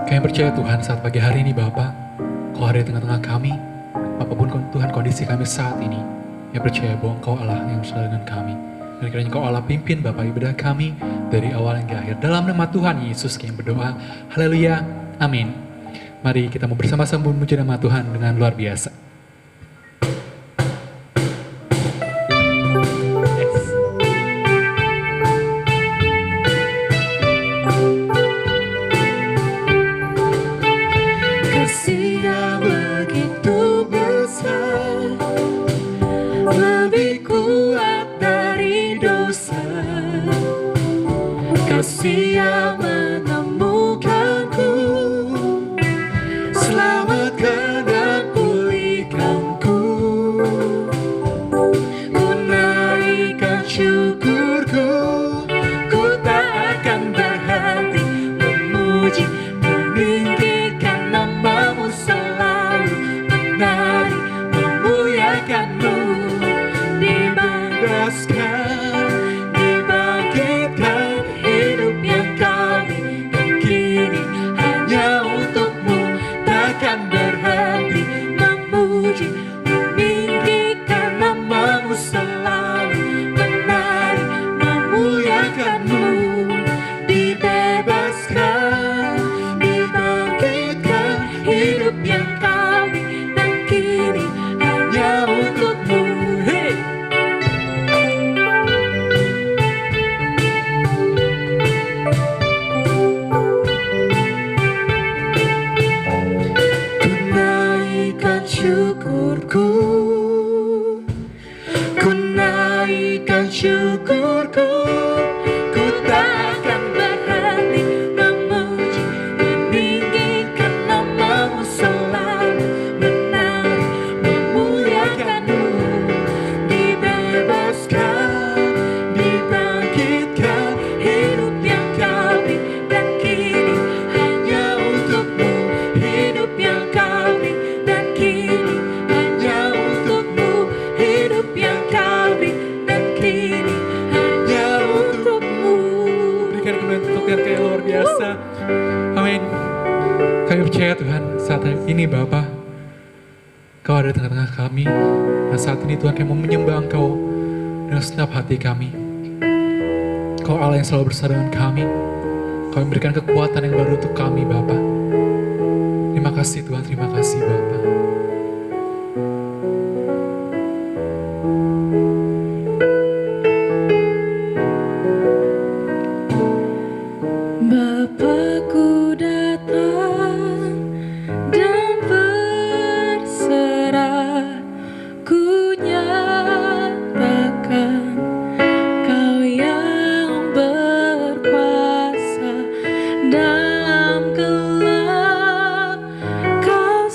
Kami percaya Tuhan saat pagi hari ini Bapa, Kau ada di tengah-tengah kami, apapun Tuhan kondisi kami saat ini, kami percaya bahwa Engkau Allah yang bersama dengan kami. Dan kiranya Engkau Allah pimpin Bapa ibadah kami dari awal hingga akhir. Dalam nama Tuhan Yesus kami berdoa, haleluya, amin. Mari kita mau bersama-sama memuji nama Tuhan dengan luar biasa. Kasih yang menemukanku, selamatkan dan pulihkanku. Ku naikkan syukurku, ku tak akan berhenti memuji, meninggikan namamu selalu, menari, memuliakanmu, dibebaskan. Syukurku, ku tak akan berhenti memuji, meninggikan namamu selalu, menari, memuliakanmu, dibebaskan, dibangkitkan, hidup yang kami dan kini hanya untukmu, hidup yang kami dan kini hanya untukmu, hidup yang kami kayak luar biasa. Amin. Kami percaya Tuhan saat ini Bapa, Kau ada di tengah-tengah kami. Dan saat ini Tuhan kami mau menyembah Engkau dengan segenap hati kami. Kau Allah yang selalu bersama dengan kami. Kau memberikan kekuatan yang baru untuk kami Bapa. Terima kasih Tuhan, terima kasih Bapa. Bapakku datang dan berserah, ku nyatakan Kau yang berkuasa dalam gelap, Kau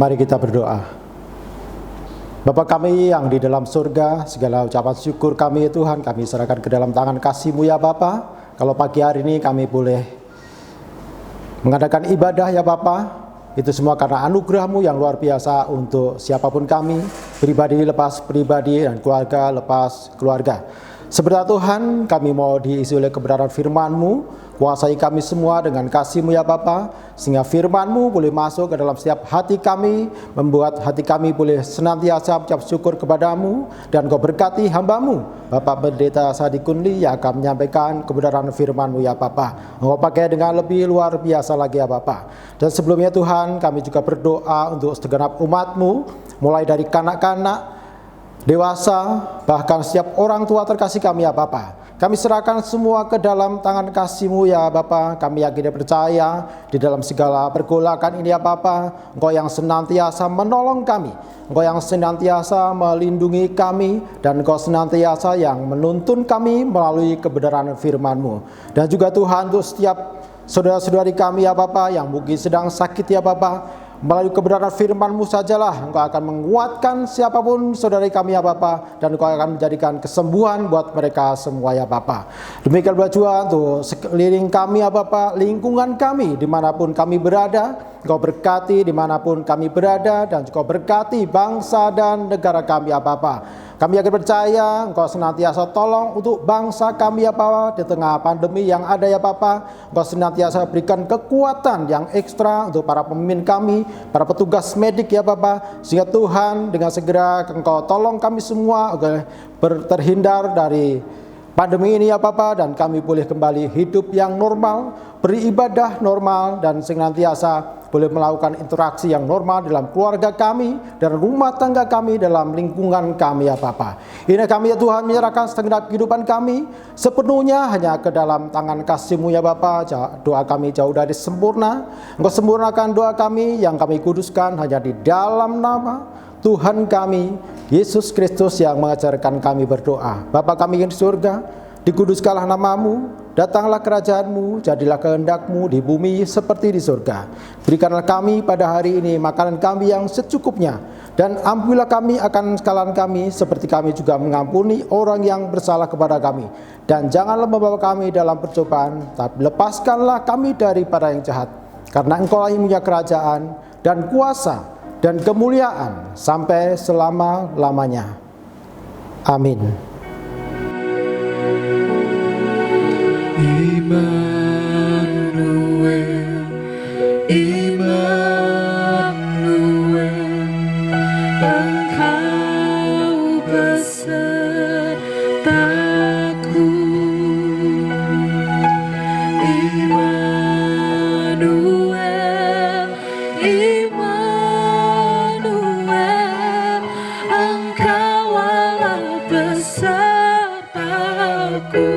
Mari kita berdoa. Bapa kami yang di dalam surga, segala ucapan syukur kami Tuhan kami serahkan ke dalam tangan kasih-Mu ya Bapa. Kalau pagi hari ini kami boleh mengadakan ibadah ya Bapa, itu semua karena anugerah-Mu yang luar biasa untuk siapapun kami, pribadi lepas pribadi dan keluarga lepas keluarga. Sebentar Tuhan, kami mau diisi oleh kebenaran firman-Mu, kuasai kami semua dengan kasih-Mu ya Bapa, sehingga firman-Mu boleh masuk ke dalam setiap hati kami, membuat hati kami boleh senantiasa mengucap syukur kepadamu, dan Kau berkati hamba-Mu, Bapak Pendeta Sadi Kunli yang akan menyampaikan kebenaran firman-Mu ya Bapa. Engkau pakai dengan lebih luar biasa lagi ya Bapa. Dan sebelumnya Tuhan, kami juga berdoa untuk segenap umat-Mu, mulai dari kanak-kanak, dewasa, bahkan setiap orang tua terkasih kami ya Bapa. Kami serahkan semua ke dalam tangan kasih-Mu ya Bapa. Kami yakin dan percaya di dalam segala pergolakan ini ya Bapa, Engkau yang senantiasa menolong kami, Engkau yang senantiasa melindungi kami, dan Engkau senantiasa yang menuntun kami melalui kebenaran firman-Mu. Dan juga Tuhan, untuk setiap saudara-saudari kami ya Bapa yang mungkin sedang sakit ya Bapa, melalui kebenaran firman-Mu sajalah Engkau akan menguatkan siapapun saudari kami ya Bapa, dan Engkau akan menjadikan kesembuhan buat mereka semua ya Bapa. Demikian pula juga untuk sekeliling kami ya Bapa, lingkungan kami dimanapun kami berada, Engkau berkati dimanapun kami berada, dan juga berkati bangsa dan negara kami ya Bapa. Kami yakin percaya Engkau senantiasa tolong untuk bangsa kami ya Bapa di tengah pandemi yang ada ya Bapa. Engkau senantiasa berikan kekuatan yang ekstra untuk para pemimpin kami, para petugas medik ya Bapa, sehingga Tuhan dengan segera Engkau tolong kami semua agar terhindar dari pandemi ini ya Bapa, dan kami boleh kembali hidup yang normal, beribadah normal, dan senantiasa boleh melakukan interaksi yang normal dalam keluarga kami dan rumah tangga kami, dalam lingkungan kami ya Bapa. Ini kami ya Tuhan menyerahkan segenap kehidupan kami sepenuhnya hanya ke dalam tangan kasih-Mu ya Bapa. Doa kami jauh dari sempurna, Engkau sempurnakan doa kami yang kami kuduskan hanya di dalam nama Tuhan kami Yesus Kristus yang mengajarkan kami berdoa. Bapa kami yang di surga, dikuduskanlah nama-Mu, datanglah kerajaan-Mu, jadilah kehendak-Mu di bumi seperti di surga. Berikanlah kami pada hari ini makanan kami yang secukupnya, dan ampunilah kami akan kesalahan kami seperti kami juga mengampuni orang yang bersalah kepada kami. Dan janganlah membawa kami dalam percobaan, tapi lepaskanlah kami daripada yang jahat. Karena Engkau yang punya kerajaan dan kuasa dan kemuliaan sampai selama-lamanya. Amin. Immanuel, Immanuel, Engkau besertaku. Immanuel, Immanuel, Engkau Allah besertaku.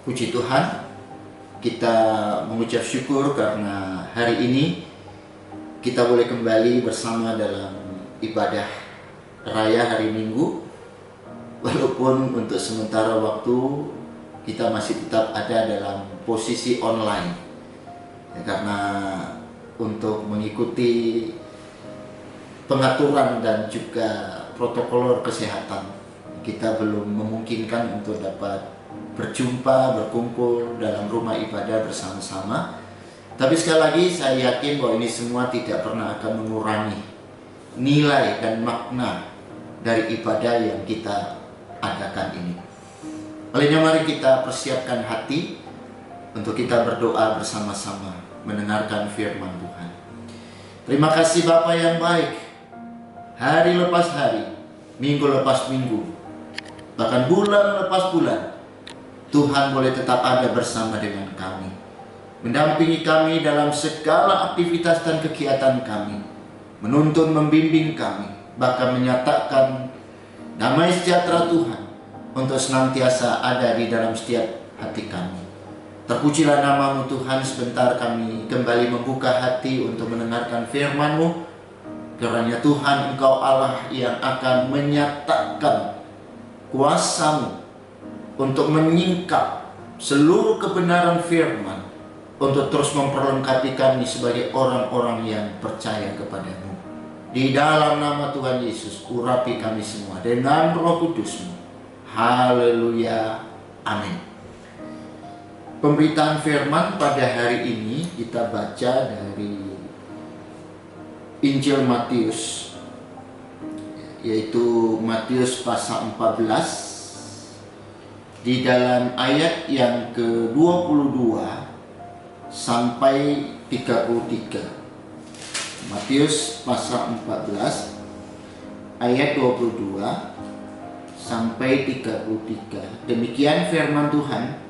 Puji Tuhan, kita mengucap syukur karena hari ini kita boleh kembali bersama dalam ibadah raya hari Minggu itu pun untuk sementara waktu kita masih tetap ada dalam posisi online ya, karena untuk mengikuti pengaturan dan juga protokol kesehatan kita belum memungkinkan untuk dapat berjumpa, berkumpul dalam rumah ibadah bersama-sama. Tapi sekali lagi saya yakin bahwa ini semua tidak pernah akan mengurangi nilai dan makna dari ibadah yang kita adakan ini. Olehnya mari kita persiapkan hati untuk kita berdoa bersama-sama mendengarkan firman Tuhan. Terima kasih Bapa yang baik. Hari lepas hari, minggu lepas minggu, bahkan bulan lepas bulan, Tuhan boleh tetap ada bersama dengan kami, mendampingi kami dalam segala aktivitas dan kegiatan kami, menuntun, membimbing kami, bahkan menyatakan damai sejahtera Tuhan untuk senantiasa ada di dalam setiap hati kami. Terpujilah nama-Mu Tuhan. Sebentar kami kembali membuka hati untuk mendengarkan firman-Mu, karena Tuhan Engkau Allah yang akan menyatakan kuasa-Mu untuk menyingkap seluruh kebenaran firman, untuk terus memperlengkapi kami sebagai orang-orang yang percaya kepada-Mu. Di dalam nama Tuhan Yesus, urapi kami semua dengan Roh Kudus-Mu. Haleluya. Amin. Pemberitaan firman pada hari ini kita baca dari Injil Matius, yaitu Matius pasal 14 di dalam ayat yang ke-22 sampai 33. Matius pasal 14 ayat 22 sampai 33. Demikian firman Tuhan.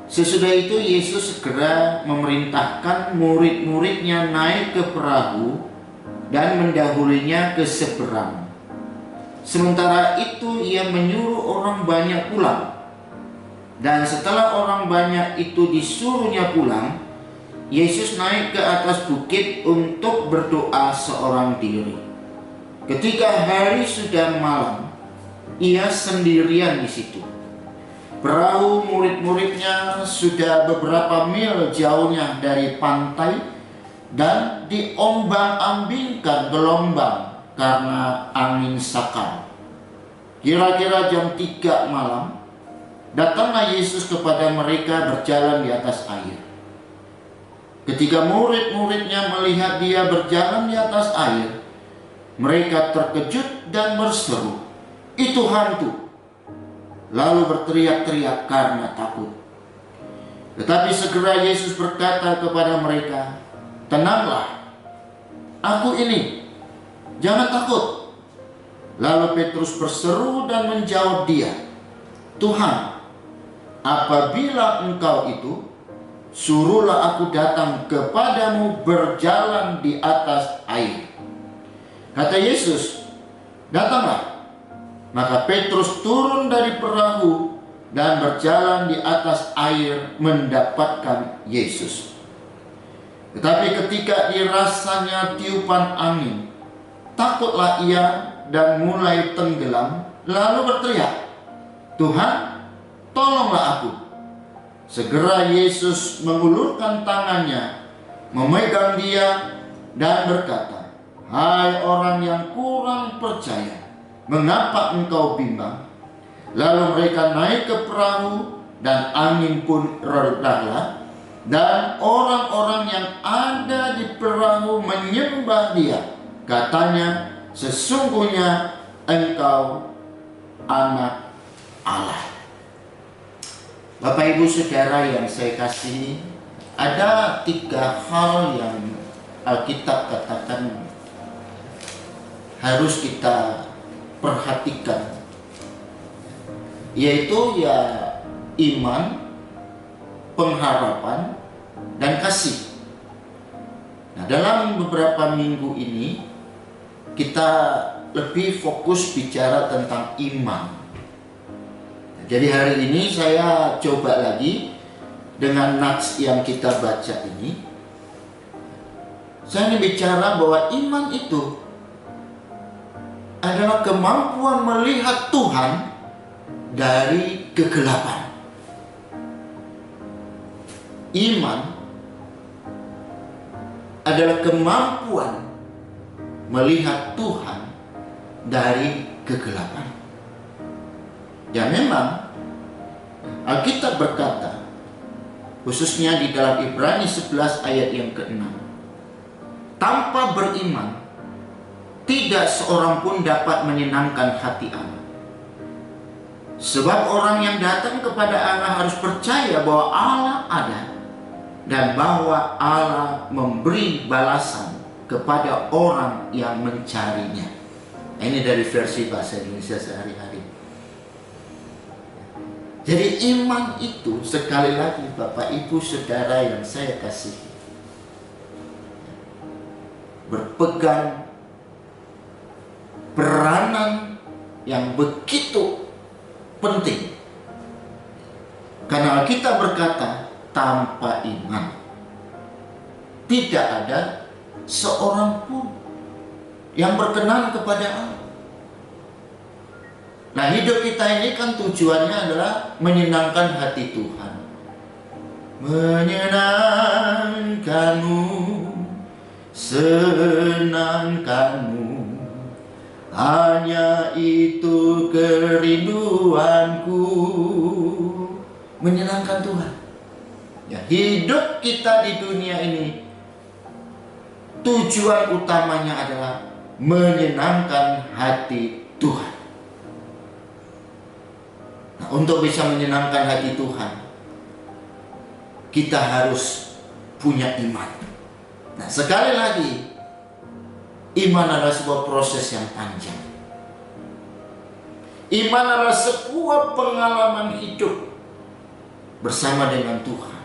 Sesudah itu Yesus segera memerintahkan murid-muridnya naik ke perahu dan mendahulinya ke seberang. Sementara itu ia menyuruh orang banyak pulang. Dan setelah orang banyak itu disuruhnya pulang, Yesus naik ke atas bukit untuk berdoa seorang diri. Ketika hari sudah malam, ia sendirian di situ. Perahu murid-muridnya sudah beberapa mil jauhnya dari pantai dan diombang-ambingkan gelombang karena angin sakar. Kira-kira jam 3 malam, datanglah Yesus kepada mereka berjalan di atas air. Ketika murid-muridnya melihat dia berjalan di atas air, mereka terkejut dan berseru, "Itu hantu!" Lalu berteriak-teriak karena takut. Tetapi segera Yesus berkata kepada mereka, "Tenanglah, aku ini, jangan takut." Lalu Petrus berseru dan menjawab dia, "Tuhan, apabila Engkau itu, suruhlah aku datang kepadamu berjalan di atas air." Kata Yesus, "Datanglah." Maka Petrus turun dari perahu dan berjalan di atas air mendapatkan Yesus. Tetapi ketika dirasanya tiupan angin, takutlah ia dan mulai tenggelam, lalu berteriak, "Tuhan, tolonglah aku." Segera Yesus mengulurkan tangannya, memegang dia dan berkata, "Hai orang yang kurang percaya, mengapa engkau bimbang?" Lalu mereka naik ke perahu dan angin pun redahlah, dan orang-orang yang ada di perahu menyembah dia. Katanya, "Sesungguhnya engkau anak Allah." Bapak Ibu Saudara yang saya kasihi, ada 3 hal yang Alkitab katakan harus kita perhatikan, yaitu iman, pengharapan, dan kasih. Nah, dalam beberapa minggu ini kita lebih fokus bicara tentang iman. Jadi hari ini saya coba lagi dengan nats yang kita baca ini. Saya ingin bicara bahwa iman itu adalah kemampuan melihat Tuhan dari kegelapan. Iman adalah kemampuan melihat Tuhan dari kegelapan. Ya memang Alkitab berkata, khususnya di dalam Ibrani 11 ayat yang ke-6, tanpa beriman tidak seorang pun dapat menyenangkan hati Allah. Sebab orang yang datang kepada Allah harus percaya bahwa Allah ada dan bahwa Allah memberi balasan kepada orang yang mencarinya. Ini dari versi bahasa Indonesia sehari-hari. Jadi iman itu, sekali lagi Bapak Ibu Saudara yang saya kasihi, berpegang peranan yang begitu penting. Karena kita berkata, tanpa iman tidak ada seorang pun yang berkenan kepada Allah. Nah, hidup kita ini kan tujuannya adalah menyenangkan hati Tuhan. Menyenangkanmu, senangkanmu, hanya itu kerinduanku. Menyenangkan Tuhan. Ya, hidup kita di dunia ini tujuan utamanya adalah menyenangkan hati Tuhan. Nah, untuk bisa menyenangkan hati Tuhan, kita harus punya iman. Nah, sekali lagi, iman adalah sebuah proses yang panjang. Iman adalah sebuah pengalaman hidup bersama dengan Tuhan.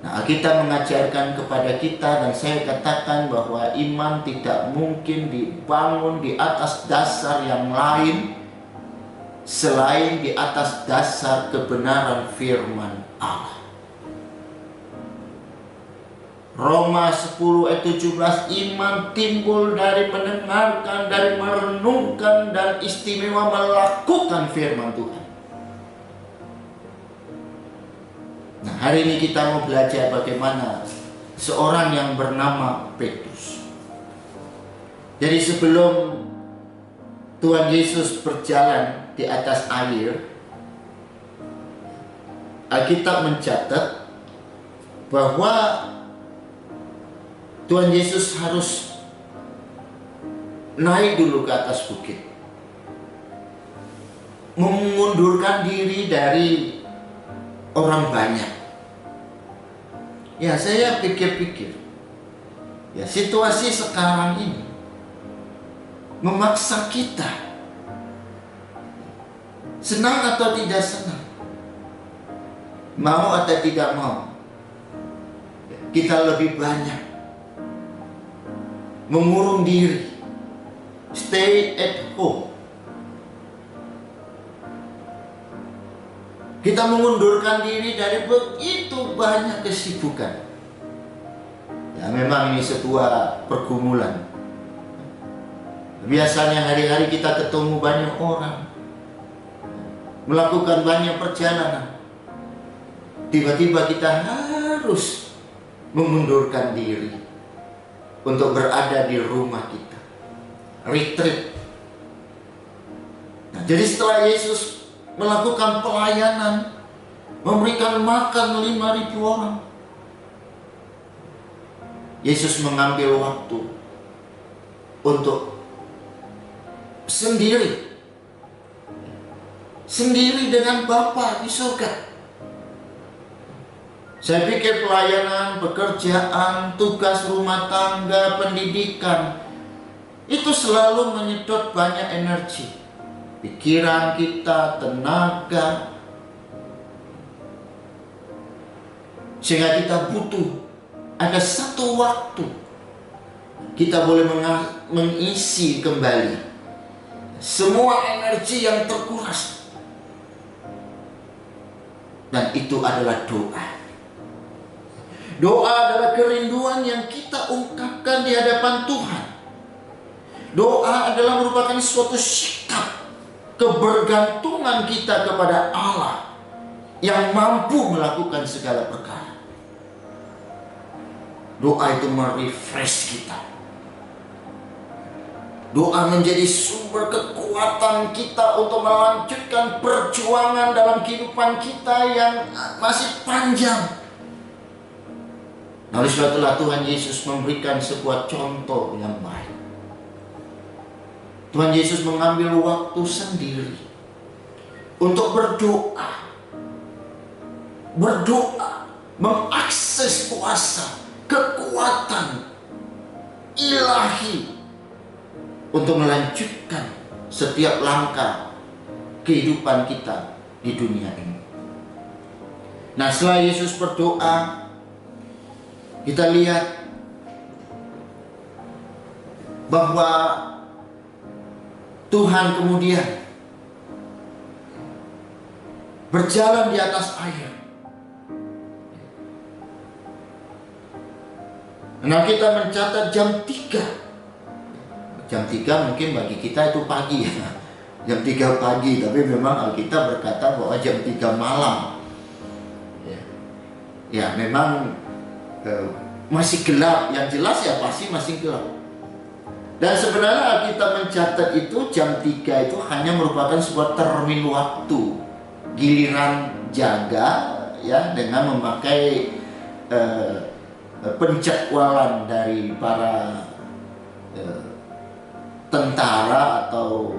Nah, kita mengajarkan kepada kita, dan saya katakan bahwa iman tidak mungkin dibangun di atas dasar yang lain selain di atas dasar kebenaran firman Allah. Roma 10 ayat 17, iman timbul dari mendengarkan, dari merenungkan, dan istimewa melakukan firman Tuhan. Nah, hari ini kita mau belajar bagaimana seorang yang bernama Petrus. Jadi sebelum Tuhan Yesus berjalan di atas air, Alkitab mencatat bahwa Tuhan Yesus harus naik dulu ke atas bukit, mengundurkan diri dari orang banyak. Ya, saya pikir-pikir, ya, situasi sekarang ini memaksa kita, senang atau tidak senang, mau atau tidak mau, kita lebih banyak mengurung diri, stay at home. Kita mengundurkan diri dari begitu banyak kesibukan. Ya, memang ini sebuah pergumulan. Biasanya hari-hari kita ketemu banyak orang, melakukan banyak perjalanan. Tiba-tiba kita harus mengundurkan diri untuk berada di rumah kita, retreat. Nah, jadi setelah Yesus melakukan pelayanan, memberikan makan 5.000 orang, Yesus mengambil waktu untuk sendiri dengan Bapa di surga. Saya pikir pelayanan, pekerjaan, tugas rumah tangga, pendidikan, itu selalu menyedot banyak energi, pikiran kita, tenaga, sehingga kita butuh ada satu waktu kita boleh mengisi kembali semua energi yang terkuras, dan itu adalah doa. Doa adalah kerinduan yang kita ungkapkan di hadapan Tuhan. Doa adalah merupakan suatu sikap kebergantungan kita kepada Allah yang mampu melakukan segala perkara. Doa itu merefresh kita. Doa menjadi sumber kekuatan kita untuk melanjutkan perjuangan dalam kehidupan kita yang masih panjang. Oleh sebab itulah Tuhan Yesus memberikan sebuah contoh yang baik. Tuhan Yesus mengambil waktu sendiri untuk berdoa. Berdoa, mengakses kuasa, kekuatan ilahi untuk melanjutkan setiap langkah kehidupan kita di dunia ini. Nah, setelah Yesus berdoa, kita lihat bahwa Tuhan kemudian berjalan di atas air. Nah, kita mencatat jam 3. Jam 3 mungkin bagi kita itu pagi ya. Jam 3 pagi, tapi memang Alkitab berkata bahwa jam 3 malam. Ya, memang masih gelap. Yang jelas ya pasti masih gelap. Dan sebenarnya Alkitab mencatat itu jam 3 itu hanya merupakan sebuah termin waktu, giliran jaga ya, dengan memakai penjadwalan dari para tentara atau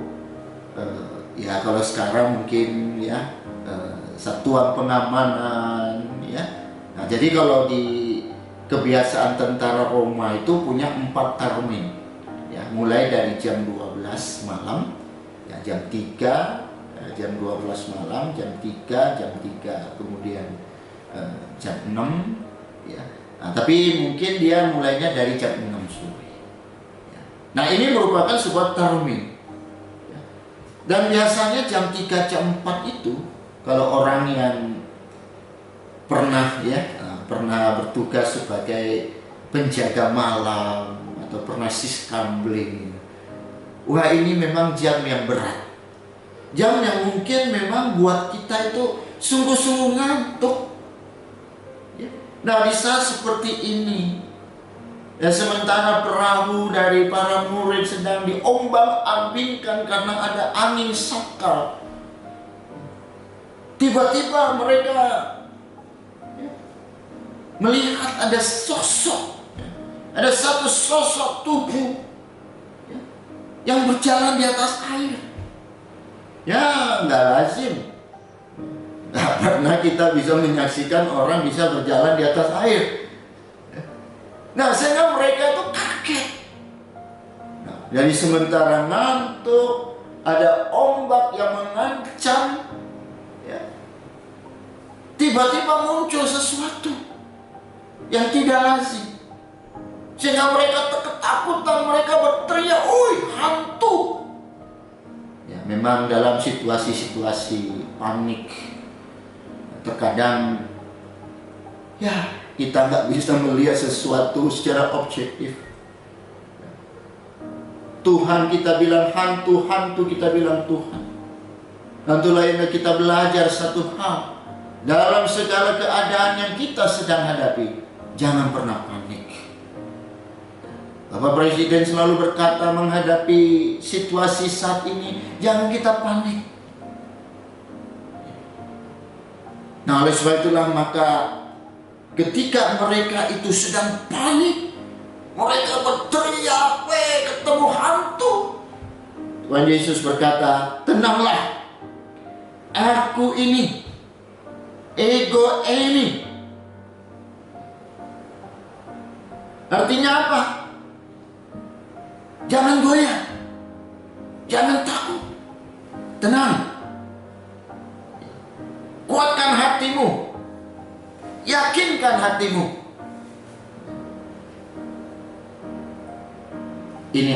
ya kalau sekarang mungkin ya satuan pengamanan ya. Nah, jadi kalau di kebiasaan tentara Roma itu punya 4 termin ya, mulai dari jam 12 malam ya, jam 3 jam 12 malam, jam 3, kemudian jam 6 ya. Nah, tapi mungkin dia mulainya dari jam 6 sore ya. Nah, ini merupakan sebuah termin ya. Dan biasanya jam 3, jam 4 itu kalau orang yang pernah bertugas sebagai penjaga malam atau pernah siskambling, wah ini memang jam yang berat, jam yang mungkin memang buat kita itu sungguh-sungguh ngantuk ya. Nah, di saat seperti ini ya, sementara perahu dari para murid sedang diombang-ambingkan karena ada angin sakal, tiba-tiba mereka melihat ada sosok, ada satu sosok tubuh yang berjalan di atas air. Ya, nggak lazim. Nggak pernah kita bisa menyaksikan orang bisa berjalan di atas air. Nah, sehingga mereka itu kaget. Nah, jadi sementara ngantuk, ada ombak yang mengancam, ya, tiba-tiba muncul sesuatu yang tidak lazim, sehingga mereka ketakutan, mereka berteriak, "Oi, hantu!" Ya, memang dalam situasi-situasi panik, terkadang ya kita nggak bisa melihat sesuatu secara objektif. Tuhan kita bilang hantu, hantu kita bilang Tuhan. Tentu lainnya kita belajar satu hal dalam segala keadaan yang kita sedang hadapi. Jangan pernah panik. Bapak Presiden selalu berkata menghadapi situasi saat ini, jangan kita panik. Nah, oleh sebab itulah maka ketika mereka itu sedang panik, mereka berteriak, ketemu hantu. Tuhan Yesus berkata, tenanglah, aku ini, ego ini. Artinya apa? Jangan goyah, jangan takut, tenang, kuatkan hatimu, yakinkan hatimu. Ini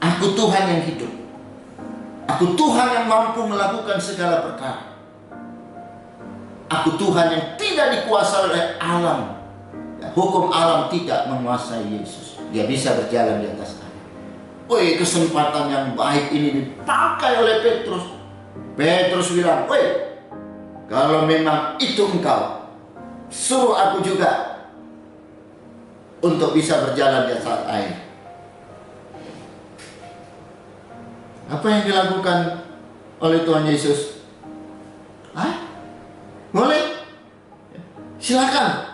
aku Tuhan yang hidup, aku Tuhan yang mampu melakukan segala perkara, aku Tuhan yang tidak dikuasai oleh alam. Hukum alam tidak menguasai Yesus. Dia bisa berjalan di atas air. woi, kesempatan yang baik ini dipakai oleh Petrus. Petrus bilang, woi, kalau memang itu engkau, suruh aku juga untuk bisa berjalan di atas air. Apa yang dilakukan oleh Tuhan Yesus? Hah? Boleh? Silakan.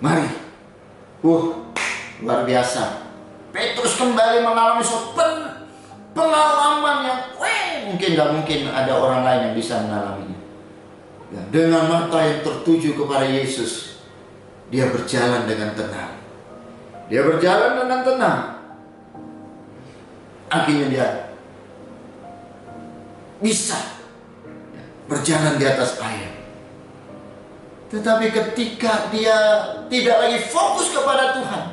Mari. Luar biasa. Petrus kembali mengalami suatu pengalaman yang mungkin gak mungkin ada orang lain yang bisa mengalaminya. Ya, dengan mata yang tertuju kepada Yesus, dia berjalan dengan tenang. Dia berjalan dengan tenang. Akhirnya dia bisa berjalan di atas air. Tetapi ketika dia tidak lagi fokus kepada Tuhan,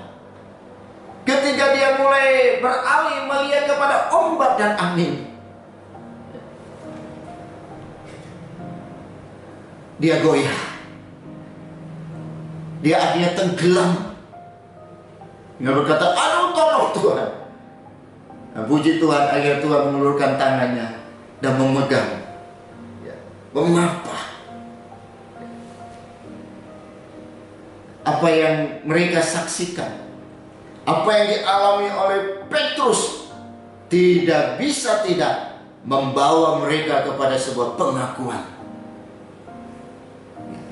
ketika dia mulai beralih melihat kepada ombak dan angin, dia goyah. Dia akhirnya tenggelam. Dia berkata, aduh tolong Tuhan. Nah, puji Tuhan, akhirnya Tuhan mengulurkan tangannya dan memegang, memapah. Apa yang mereka saksikan, apa yang dialami oleh Petrus, tidak bisa tidak membawa mereka kepada sebuah pengakuan,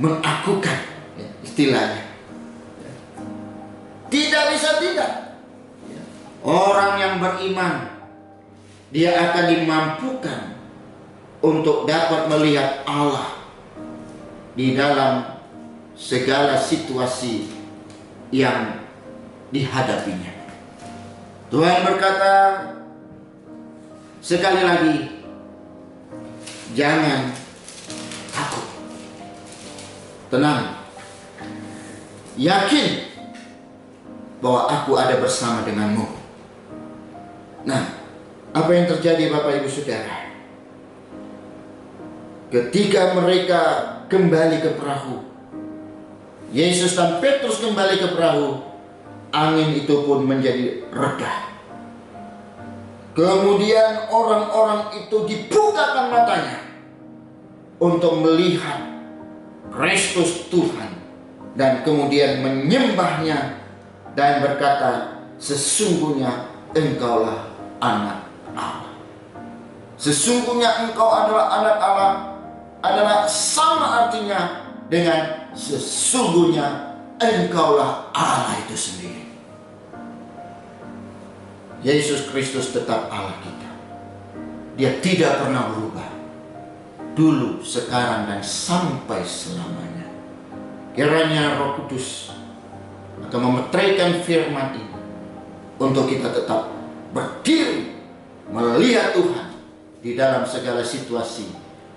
mengakukan, istilahnya. Tidak bisa tidak. Orang yang beriman, dia akan dimampukan untuk dapat melihat Allah di dalam segala situasi yang dihadapinya. Tuhan berkata sekali lagi, jangan takut, tenang, yakin bahwa aku ada bersama denganmu. Nah, apa yang terjadi Bapak Ibu Saudara? Ketika mereka kembali ke perahu, Yesus dan Petrus kembali ke perahu, angin itu pun menjadi reda. Kemudian orang-orang itu dibukakan matanya untuk melihat Kristus Tuhan, dan kemudian menyembahnya dan berkata, sesungguhnya engkaulah anak Allah. Sesungguhnya engkau adalah anak Allah adalah sama artinya dengan sesungguhnya engkaulah Allah itu sendiri. Yesus Kristus tetap Allah kita. Dia tidak pernah berubah, dulu, sekarang, dan sampai selamanya. Kiranya Roh Kudus akan memeteraikan firman ini untuk kita tetap berdiri melihat Tuhan di dalam segala situasi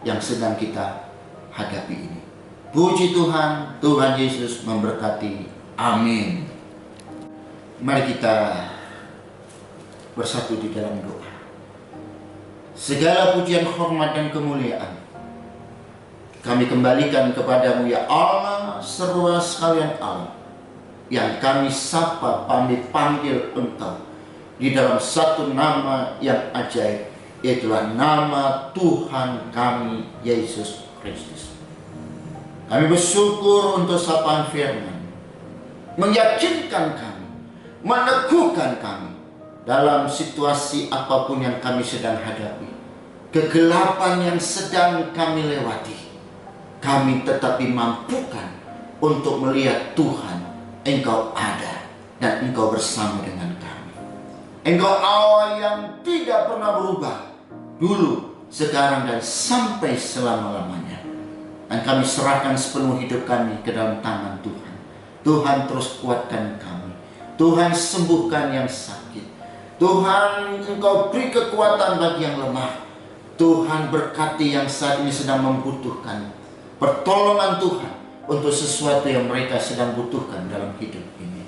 yang sedang kita hadapi ini. Puji Tuhan, Tuhan Yesus memberkati. Amin. Mari kita bersatu di dalam doa. Segala pujian, hormat, dan kemuliaan kami kembalikan kepadamu, ya Allah, seruah sekalian Allah, yang kami sapa, panggil Engkau di dalam satu nama yang ajaib, yaitulah nama Tuhan kami Yesus Kristus. Kami bersyukur untuk sapaan firman, meyakinkan kami, meneguhkan kami dalam situasi apapun yang kami sedang hadapi, kegelapan yang sedang kami lewati. Kami tetap dimampukan untuk melihat Tuhan, Engkau ada dan Engkau bersama dengan kami. Engkau Allah yang tidak pernah berubah, dulu, sekarang, dan sampai selama-lamanya. Dan kami serahkan sepenuh hidup kami ke dalam tangan Tuhan. Tuhan terus kuatkan kami. Tuhan sembuhkan yang sakit. Tuhan, Engkau beri kekuatan bagi yang lemah. Tuhan berkati yang saat ini sedang membutuhkan pertolongan Tuhan untuk sesuatu yang mereka sedang butuhkan dalam hidup ini.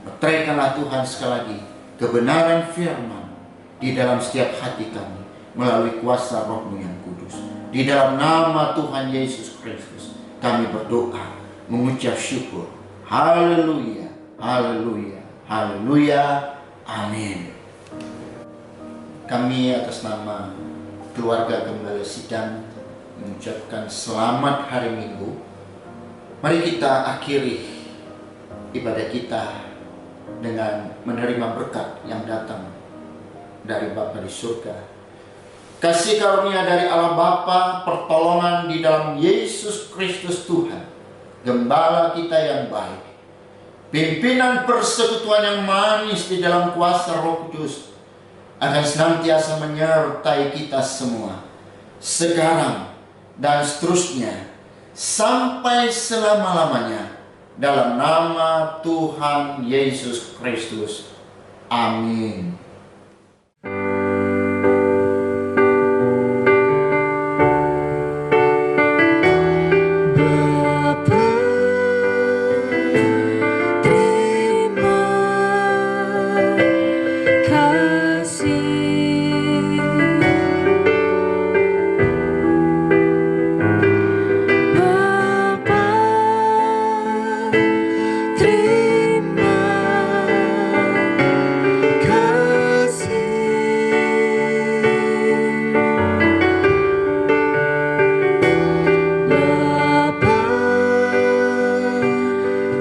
Meteraikanlah Tuhan sekali lagi kebenaran firman di dalam setiap hati kami melalui kuasa Roh-Mu yang kudus. Di dalam nama Tuhan Yesus Kristus kami berdoa, mengucap syukur. Haleluya, haleluya, haleluya, Amin. Kami atas nama keluarga Gembala Sidang mengucapkan selamat hari Minggu. Mari kita akhiri ibadah kita dengan menerima berkat yang datang dari Bapa di surga. Kasih karunia dari Allah Bapa, pertolongan di dalam Yesus Kristus Tuhan, Gembala kita yang baik, pimpinan persekutuan yang manis di dalam kuasa Roh Kudus akan senantiasa menyertai kita semua, sekarang dan seterusnya, sampai selama-lamanya, dalam nama Tuhan Yesus Kristus. Amin.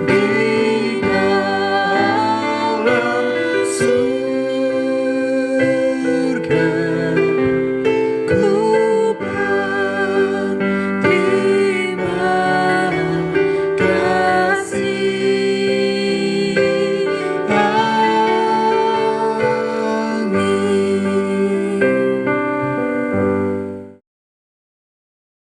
Di